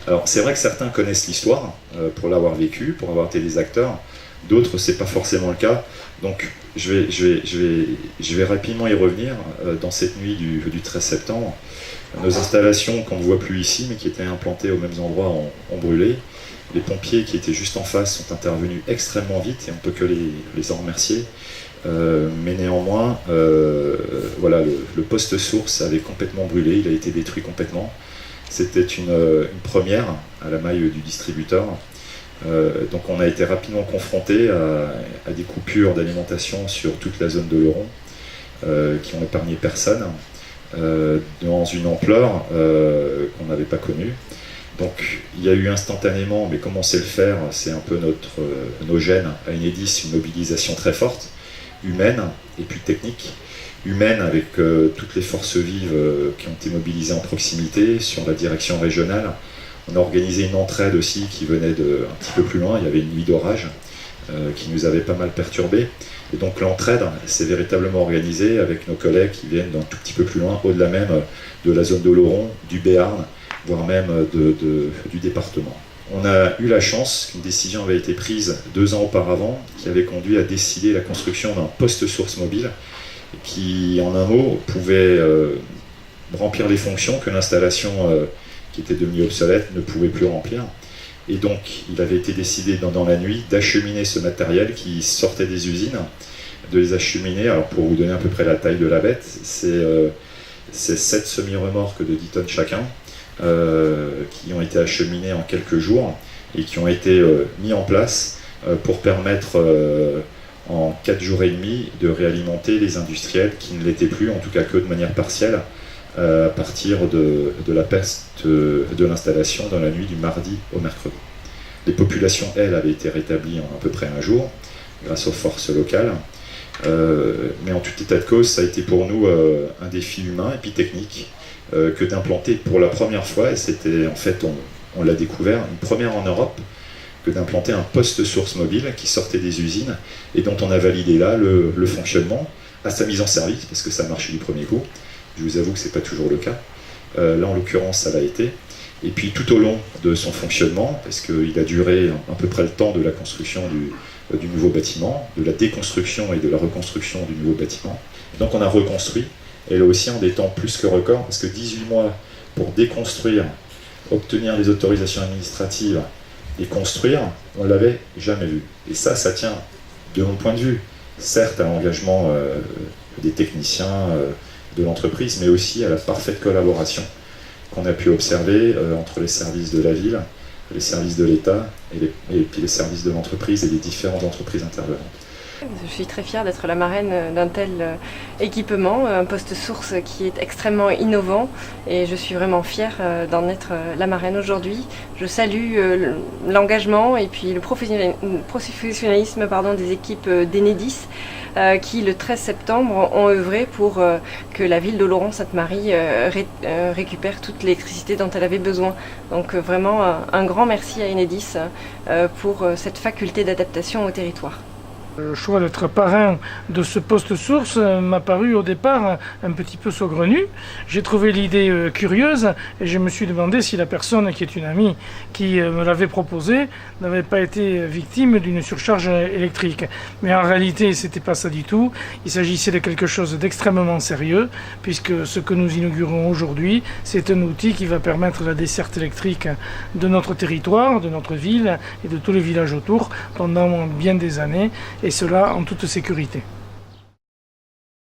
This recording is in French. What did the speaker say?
Alors c'est vrai que certains connaissent l'histoire pour l'avoir vécu, pour avoir été des acteurs, d'autres c'est pas forcément le cas. Donc je vais rapidement y revenir. Dans cette nuit du 13 septembre, nos installations qu'on ne voit plus ici, mais qui étaient implantées aux mêmes endroits, ont brûlé. Les pompiers qui étaient juste en face sont intervenus extrêmement vite et on ne peut que les en remercier. Mais néanmoins, voilà, le poste source avait complètement brûlé, il a été détruit complètement. C'était une première à la maille du distributeur. Donc on a été rapidement confronté à des coupures d'alimentation sur toute la zone de l'Oron qui ont épargné personne dans une ampleur qu'on n'avait pas connue. Donc il y a eu instantanément, mais comme on sait le faire, c'est un peu nos gènes à Enedis, une mobilisation très forte, humaine et puis technique. Humaine avec toutes les forces vives qui ont été mobilisées en proximité sur la direction régionale. On a organisé une entraide aussi qui venait un petit peu plus loin, il y avait une nuit d'orage qui nous avait pas mal perturbés. Et donc l'entraide s'est véritablement organisée avec nos collègues qui viennent d'un tout petit peu plus loin, au-delà même de la zone de l'Oron, du Béarn, voire même du département. On a eu la chance qu'une décision avait été prise 2 ans auparavant qui avait conduit à décider la construction d'un poste source mobile qui, en un mot, pouvait remplir les fonctions que l'installation qui était devenue obsolète ne pouvait plus remplir. Et donc, il avait été décidé dans la nuit d'acheminer ce matériel qui sortait des usines, de les acheminer. Alors, pour vous donner à peu près la taille de la bête, c'est 7 semi-remorques de 10 tonnes chacun qui ont été acheminés en quelques jours et qui ont été mis en place pour permettre en 4 jours et demi de réalimenter les industriels qui ne l'étaient plus, en tout cas que de manière partielle, à partir de la perte de l'installation dans la nuit du mardi au mercredi. Les populations, elles, avaient été rétablies en à peu près un jour, grâce aux forces locales. Mais en tout état de cause, ça a été pour nous un défi humain et puis technique que d'implanter pour la première fois, et c'était en fait, on l'a découvert, une première en Europe, que d'implanter un poste source mobile qui sortait des usines et dont on a validé là le fonctionnement à sa mise en service, parce que ça marchait du premier coup. Je vous avoue que ce n'est pas toujours le cas. Là, en l'occurrence, ça l'a été. Et puis, tout au long de son fonctionnement, parce qu'il a duré à peu près le temps de la construction du nouveau bâtiment, de la déconstruction et de la reconstruction du nouveau bâtiment. Donc, on a reconstruit, et là aussi en des temps plus que records, parce que 18 mois pour déconstruire, obtenir les autorisations administratives et construire, on ne l'avait jamais vu. Et ça tient, de mon point de vue, certes à l'engagement des techniciens, de l'entreprise, mais aussi à la parfaite collaboration qu'on a pu observer entre les services de la ville, les services de l'État et puis les services de l'entreprise et les différentes entreprises intervenantes. Je suis très fière d'être la marraine d'un tel équipement, un poste source qui est extrêmement innovant et je suis vraiment fière d'en être la marraine aujourd'hui. Je salue l'engagement et puis le professionnalisme des équipes d'Enedis qui le 13 septembre ont œuvré pour que la ville d'Oloron-Sainte-Marie récupère toute l'électricité dont elle avait besoin. Donc vraiment un grand merci à Enedis pour cette faculté d'adaptation au territoire. Le choix d'être parrain de ce poste source m'a paru au départ un petit peu saugrenu. J'ai trouvé l'idée curieuse et je me suis demandé si la personne qui est une amie qui me l'avait proposé n'avait pas été victime d'une surcharge électrique. Mais en réalité, c'était pas ça du tout. Il s'agissait de quelque chose d'extrêmement sérieux puisque ce que nous inaugurons aujourd'hui, c'est un outil qui va permettre la desserte électrique de notre territoire, de notre ville et de tous les villages autour pendant bien des années. Et cela en toute sécurité.